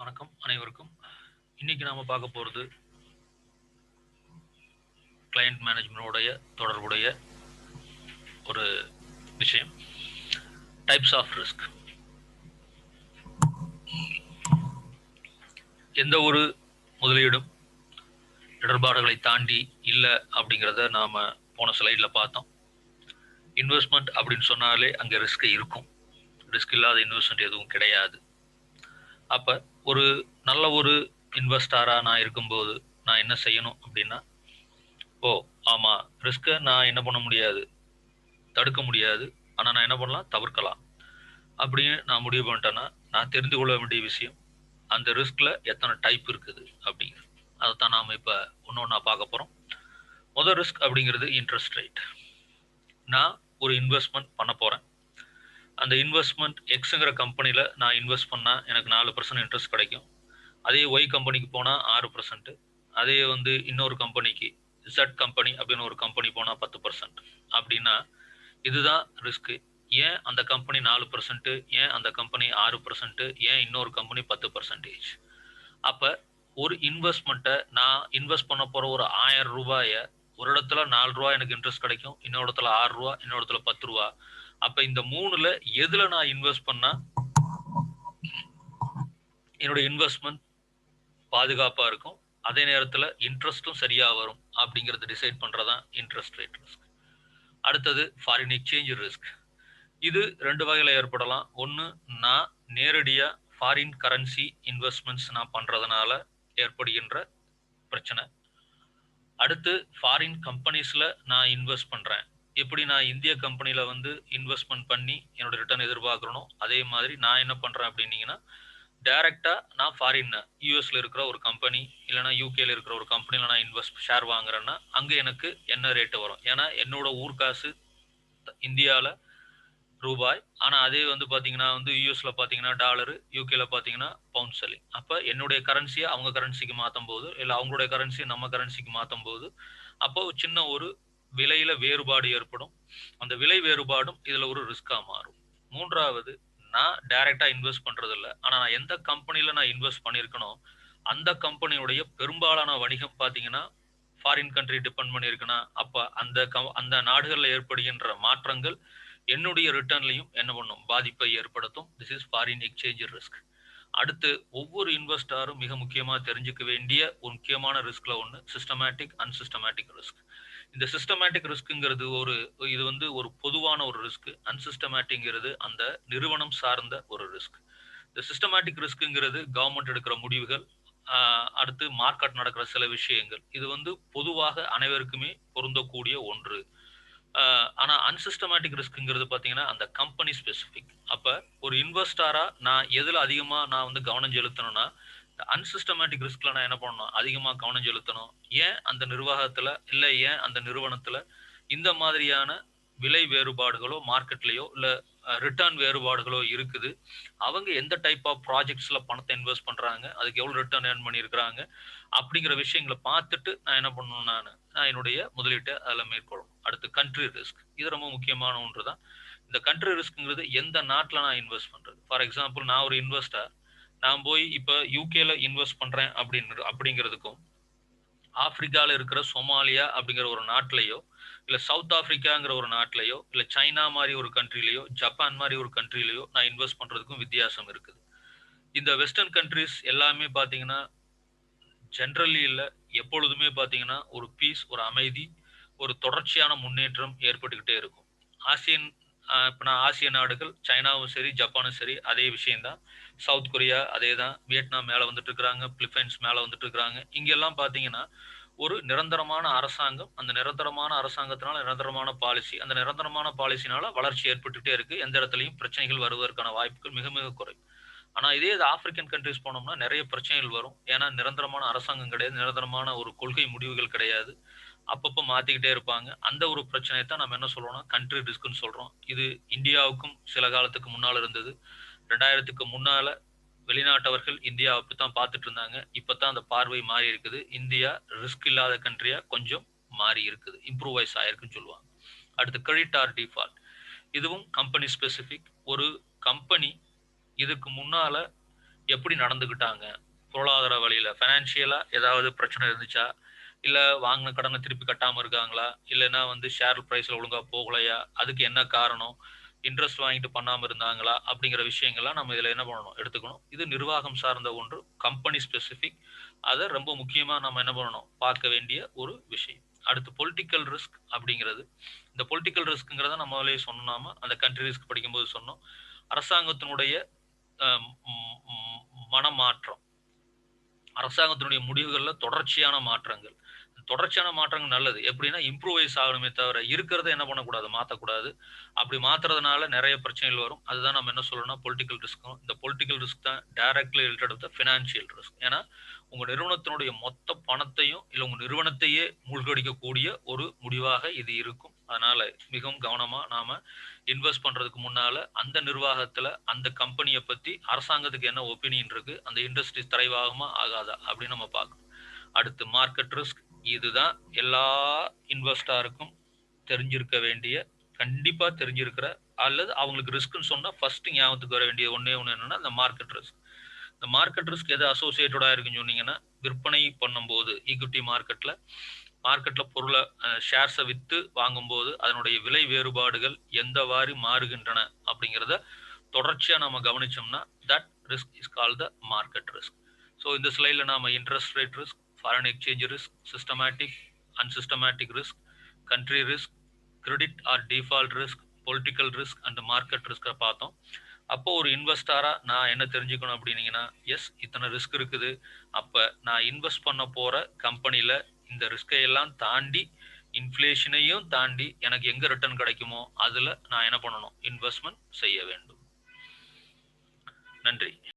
வணக்கம் அனைவருக்கும். இன்னைக்கு நாம பார்க்க போறது கிளையண்ட் மேனேஜ்மெண்டோடைய தொடர்புடைய ஒரு விஷயம். Types of risk. எந்த ஒரு முதலீடும் இடர்பாடுகளை தாண்டி இல்லை அப்படிங்கிறத நாம போன ஸ்லைட்ல பார்த்தோம். இன்வெஸ்ட்மெண்ட் அப்படின்னு சொன்னாலே அங்கே ரிஸ்க் இருக்கும். ரிஸ்க் இல்லாத இன்வெஸ்ட்மெண்ட் எதுவும் கிடையாது. அப்ப ஒரு நல்ல ஒரு இன்வெஸ்டாரா நான் இருக்கும்போது நான் என்ன செய்யணும் அப்படின்னா, ஆமா, ரிஸ்கை நான் என்ன பண்ண முடியாது, தடுக்க முடியாது. ஆனால் நான் என்ன பண்ணலாம், தவிர்க்கலாம் அப்படின்னு நான் முடிவு பண்ணிட்டேன்னா, நான் தெரிந்து கொள்ள வேண்டிய விஷயம் அந்த ரிஸ்கில் எத்தனை டைப் இருக்குது அப்படிங்கிறது. அதைத்தான் நாம் இப்போ ஒன்று பார்க்க போகிறோம். முதல் ரிஸ்க் அப்படிங்கிறது இன்ட்ரெஸ்ட் ரேட். நான் ஒரு இன்வெஸ்ட்மெண்ட் பண்ண போகிறேன். அந்த இன்வெஸ்ட்மெண்ட் எக்ஸுங்கிற கம்பெனியில் நான் இன்வெஸ்ட் பண்ணால் எனக்கு 4% இன்ட்ரெஸ்ட் கிடைக்கும். அதே ஒய் கம்பெனிக்கு போனால் 6%. அதே இன்னொரு கம்பெனிக்கு Z கம்பெனி அப்படின்னு ஒரு கம்பெனி போனால் 10%. அப்படின்னா இதுதான் ரிஸ்க்கு. ஏன் அந்த கம்பெனி 4%, ஏன் அந்த கம்பெனி 6%, ஏன் இன்னொரு கம்பெனி 10%? அப்போ ஒரு இன்வெஸ்ட்மெண்ட்டை நான் இன்வெஸ்ட் பண்ண போகிற ஒரு 1000 ரூபாயை ஒரு இடத்துல 4 ரூபா எனக்கு இன்ட்ரெஸ்ட் கிடைக்கும், இன்னொரு இடத்துல 6 ரூபா, இன்னொரு இடத்துல 10 ரூபா. அப்போ இந்த மூணுல எதுல நான் இன்வெஸ்ட் பண்ணா என்னோட இன்வெஸ்ட்மெண்ட் பாதுகாப்பா இருக்கும், அதே நேரத்தில் இன்ட்ரெஸ்ட்டும் சரியா வரும் அப்படிங்கறத டிசைட் பண்றதான் இன்ட்ரெஸ்ட் ரேட் ரிஸ்க். அடுத்தது ஃபாரின் எக்ஸ்சேஞ்ச் ரிஸ்க். இது ரெண்டு வகையில் ஏற்படலாம். ஒன்று, நான் நேரடியாக ஃபாரின் கரன்சி இன்வெஸ்ட்மெண்ட்ஸ் நான் பண்ணுறதுனால ஏற்படுகின்ற பிரச்சனை. அடுத்து ஃபாரின் கம்பெனிஸில் நான் இன்வெஸ்ட் பண்ணுறேன். எப்படி நான் இந்திய கம்பெனியில் இன்வெஸ்ட்மெண்ட் பண்ணி என்னோட ரிட்டர்ன் எதிர்பார்க்குறனோ அதே மாதிரி நான் என்ன பண்ணுறேன் அப்படின்னீங்கன்னா, டைரெக்டாக நான் ஃபாரின் யூஎஸில் இருக்கிற ஒரு கம்பெனி இல்லைனா யூகேல இருக்கிற ஒரு கம்பெனியில் நான் ஷேர் வாங்குறேன்னா அங்கே எனக்கு என்ன ரேட்டு வரும். ஏன்னா என்னோட ஊர்காசு இந்தியாவில் ரூபாய், ஆனால் அதே பார்த்தீங்கன்னா யூஎஸ்ல பார்த்தீங்கன்னா டாலரு, யூகேல பார்த்தீங்கன்னா பவுண்ட் ஸ்டெர்லிங். அப்போ என்னுடைய கரன்சியை அவங்க கரன்சிக்கு மாற்றும் போது, இல்லை அவங்களுடைய கரன்சியை நம்ம கரன்சிக்கு மாற்றும் போது அப்போ சின்ன ஒரு விலையில வேறுபாடு ஏற்படும். அந்த விலை வேறுபாடும் இதுல ஒரு ரிஸ்கா மாறும். மூன்றாவது, நான் டைரக்டா இன்வெஸ்ட் பண்றது இல்லை, ஆனால் நான் எந்த கம்பெனியில் நான் இன்வெஸ்ட் பண்ணியிருக்கணும் அந்த கம்பெனியுடைய பெரும்பாலான வணிகம் பார்த்தீங்கன்னா ஃபாரின் கண்ட்ரி டிபெண்ட் பண்ணியிருக்குன்னா அப்போ அந்த நாடுகளில் ஏற்படுகின்ற மாற்றங்கள் என்னுடைய ரிட்டர்ன்லையும் என்ன பண்ணும், பாதிப்பை ஏற்படுத்தும். This is foreign exchange risk. அடுத்து, ஒவ்வொரு இன்வெஸ்டாரும் மிக முக்கியமாக தெரிஞ்சுக்க வேண்டிய ஒரு முக்கியமான ரிஸ்க்ல ஒன்று சிஸ்டமேட்டிக் அன்சிஸ்டமேட்டிக் ரிஸ்க். இந்த சிஸ்டமேட்டிக் ரிஸ்க்குங்கிறது இது ஒரு பொதுவான ஒரு ரிஸ்க். அன்சிஸ்டமேட்டிக்ங்கிறது அந்த நிறுவனம் சார்ந்த ஒரு ரிஸ்க். இந்த சிஸ்டமேட்டிக் ரிஸ்க்குங்கிறது கவர்மெண்ட் எடுக்கிற முடிவுகள், அடுத்து மார்க்கெட் நடக்கிற சில விஷயங்கள். இது பொதுவாக அனைவருக்குமே பொருந்தக்கூடிய ஒன்று. ஆனா அன்சிஸ்டமேட்டிக் ரிஸ்க்குங்கிறது பார்த்தீங்கன்னா அந்த கம்பெனி ஸ்பெசிஃபிக். அப்போ ஒரு இன்வெஸ்டாரா நான் எதில் அதிகமாக நான் கவனம் செலுத்தணும்னா, அன்சிஸ்டமேட்டிக் ரிஸ்க்ல நான் என்ன பண்ணணும், அதிகமாக கவனம் செலுத்தணும். ஏன் அந்த நிர்வாகத்தில் இல்லை, ஏன் அந்த நிறுவனத்தில் இந்த மாதிரியான விலை வேறுபாடுகளோ மார்க்கெட்லேயோ இல்லை ரிட்டர்ன் வேறுபாடுகளோ இருக்குது, அவங்க எந்த டைப் ஆஃப் ப்ராஜெக்ட்ஸில் பணத்தை இன்வெஸ்ட் பண்ணுறாங்க, அதுக்கு எவ்வளோ ரிட்டர்ன் ஏர்ன் பண்ணியிருக்கிறாங்க அப்படிங்கிற விஷயங்களை பார்த்துட்டு நான் என்ன பண்ணணும், நான் என்னுடைய முதலீட்டை அதில் மேற்கொள்ளணும். அடுத்து கண்ட்ரி ரிஸ்க். இது ரொம்ப முக்கியமான ஒன்று தான். இந்த கண்ட்ரி ரிஸ்க்குங்கிறது எந்த நாட்டில் நான் இன்வெஸ்ட் பண்ணுறது. ஃபார் எக்ஸாம்பிள், நான் ஒரு இன்வெஸ்டர், நான் போய் இப்போ யூகேல இன்வெஸ்ட் பண்ணுறேன் அப்படிங்கிறதுக்கும் ஆப்பிரிக்காவில் இருக்கிற சொமாலியா அப்படிங்கிற ஒரு நாட்டிலையோ, இல்லை சவுத் ஆப்பிரிக்காங்கிற ஒரு நாட்டிலையோ, இல்லை சைனா மாதிரி ஒரு கண்ட்ரிலையோ, ஜப்பான் மாதிரி ஒரு கண்ட்ரிலையோ நான் இன்வெஸ்ட் பண்ணுறதுக்கும் வித்தியாசம் இருக்குது. இந்த வெஸ்டர்ன் கண்ட்ரிஸ் எல்லாமே பார்த்தீங்கன்னா ஜென்ரலி இல்லை, எப்பொழுதுமே பார்த்தீங்கன்னா ஒரு பீஸ், ஒரு அமைதி, ஒரு தொடர்ச்சியான முன்னேற்றம் ஏற்பட்டுக்கிட்டே இருக்கும். ஆசியன் இப்போ நான் ஆசிய நாடுகள், சைனாவும் சரி ஜப்பானும் சரி அதே விஷயம்தான். சவுத் கொரியா அதே தான், வியட்நாம் மேலே வந்துட்டு இருக்கிறாங்க, பிலிப்பைன்ஸ் மேலே வந்துட்டு இருக்கிறாங்க. இங்கெல்லாம் பார்த்தீங்கன்னா ஒரு நிரந்தரமான அரசாங்கம், அந்த நிரந்தரமான அரசாங்கத்தினால நிரந்தரமான பாலிசி, அந்த நிரந்தரமான பாலிசினால வளர்ச்சி ஏற்பட்டுகிட்டே இருக்கு. எந்த இடத்துலையும் பிரச்சனைகள் வருவதற்கான வாய்ப்புகள் மிக மிக குறைவு. ஆனால் இதே இது ஆப்பிரிக்கன் கண்ட்ரிஸ் போனோம்னா நிறைய பிரச்சனைகள் வரும். ஏன்னா நிரந்தரமான அரசாங்கம் கிடையாது, நிரந்தரமான ஒரு கொள்கை முடிவுகள் கிடையாது, அப்பப்போ மாற்றிக்கிட்டே இருப்பாங்க. அந்த ஒரு பிரச்சனையை தான் நம்ம என்ன சொல்கிறோம்னா கண்ட்ரி ரிஸ்க்குன்னு சொல்கிறோம். இது இந்தியாவுக்கும் சில காலத்துக்கு முன்னால் இருந்தது. 2000க்கு முன்னால் வெளிநாட்டவர்கள் இந்தியா அப்படித்தான் பார்த்துட்டு இருந்தாங்க. இப்போ தான் அந்த பார்வை மாறி இருக்குது. இந்தியா ரிஸ்க் இல்லாத கண்ட்ரியாக கொஞ்சம் மாறி இருக்குது, இம்ப்ரூவைஸ் ஆயிருக்குன்னு சொல்லுவாங்க. அடுத்து கிரெடிட் ஆர் டிஃபால்ட். இதுவும் கம்பெனி ஸ்பெசிஃபிக். ஒரு கம்பெனி இதுக்கு முன்னால எப்படி நடந்துக்கிட்டாங்க, பொருளாதார வழியில ஃபைனான்சியலா ஏதாவது பிரச்சனை இருந்துச்சா, இல்ல வாங்கின கடனை திருப்பி கட்டாம இருக்காங்களா, இல்லைன்னா வந்து ஷேர் பிரைஸ்ல ஒழுங்கா போகலையா, அதுக்கு என்ன காரணம், இன்ட்ரெஸ்ட் வாங்கிட்டு பண்ணாம இருந்தாங்களா அப்படிங்கிற விஷயங்கள்லாம் நம்ம இதுல என்ன பண்ணணும் எடுத்துக்கணும். இது நிர்வாகம் சார்ந்த ஒன்று, கம்பெனி ஸ்பெசிபிக். அதை ரொம்ப முக்கியமா நம்ம என்ன பண்ணணும் பார்க்க வேண்டிய ஒரு விஷயம். அடுத்து பொலிட்டிக்கல் ரிஸ்க் அப்படிங்கிறது. இந்த பொலிட்டிக்கல் ரிஸ்க்ங்கிறத நம்ம முதல்லயே சொன்னோம். அந்த கண்ட்ரி ரிஸ்க் படிக்கும்போது சொன்னோம். அரசாங்கத்தினுடைய மனமாற்றம், அரசாங்கத்தினுடைய முடிவுகள்ல தொடர்ச்சியான மாற்றங்கள். தொடர்ச்சியான மாற்றங்கள் நல்லது. எப்படின்னா இம்ப்ரூவைஸ் ஆகணுமே தவிர, இருக்கிறத என்ன பண்ணக்கூடாது, மாத்தக்கூடாது. அப்படி மாத்துறதுனால நெறைய பிரச்சனைகள் வரும். அதுதான் நம்ம என்ன சொல்றோம்னா பொலிட்டிக்கல் ரிஸ்க்கும். இந்த பொலிட்டிக்கல் ரிஸ்க் தான் directly related with financial risk. ஏன்னா, உங்க நிறுவனத்தினுடைய மொத்த பணத்தையும், இல்ல உங்க நிறுவனத்தையே மூழ்கடிக்கக்கூடிய ஒரு முடிவாக இது இருக்கும். அதனால மிகவும் கவனமா நாம இன்வெஸ்ட் பண்றதுக்கு முன்னால, அந்த நிர்வாகத்துல, அந்த கம்பெனிய பத்தி அரசாங்கத்துக்கு என்ன ஒப்பீனியன் இருக்கு, அந்த இண்டஸ்ட்ரி தரைவாகுமா, ஆகாதா அப்படின்னு நம்ம பார்க்கணும். அடுத்து மார்க்கெட் ரிஸ்க். இதுதான் எல்லா இன்வெஸ்டாருக்கும் தெரிஞ்சிருக்க வேண்டிய, கண்டிப்பா தெரிஞ்சிருக்கிற, அல்லது அவங்களுக்கு ரிஸ்க்னு சொன்னா ஃபர்ஸ்ட் ஞாபகத்துக்கு வர வேண்டிய ஒண்ணே ஒண்ணு என்னன்னா இந்த மார்க்கெட் ரிஸ்க். இந்த மார்க்கெட் ரிஸ்க் எது அசோசியேட்டடா இருக்குன்னு சொன்னீங்கன்னா, விற்பனை பண்ணும்போது ஈக்விட்டி மார்க்கெட்ல பொருளை ஷேர்ஸை வித்து வாங்கும்போது அதனுடைய விலை வேறுபாடுகள் எந்தவாறு மாறுகின்றன அப்படிங்கிறத தொடர்ச்சியா நம்ம கவனிச்சோம்னா that risk is call the market risk. So இந்த ஸ்லைட்ல நாம interest rate risk, foreign exchange risk, systematic unsystematic risk, country risk, credit or default risk, political risk and market ரிஸ்கை பார்த்தோம். அப்போ ஒரு இன்வெஸ்டாரா நான் என்ன தெரிஞ்சுக்கணும் அப்படின்னீங்கன்னா, எஸ் இத்தனை ரிஸ்க் இருக்குது. அப்ப நான் இன்வெஸ்ட் பண்ண போற கம்பெனில இந்த ரிஸ்கை எல்லாம் தாண்டி, இன்ஃப்ளேஷனையும் தாண்டி எனக்கு எங்க ரிட்டர்ன் கிடைக்குமோ அதுல நான் என்ன பண்ணணும், இன்வெஸ்ட்மெண்ட் செய்ய வேண்டும். நன்றி.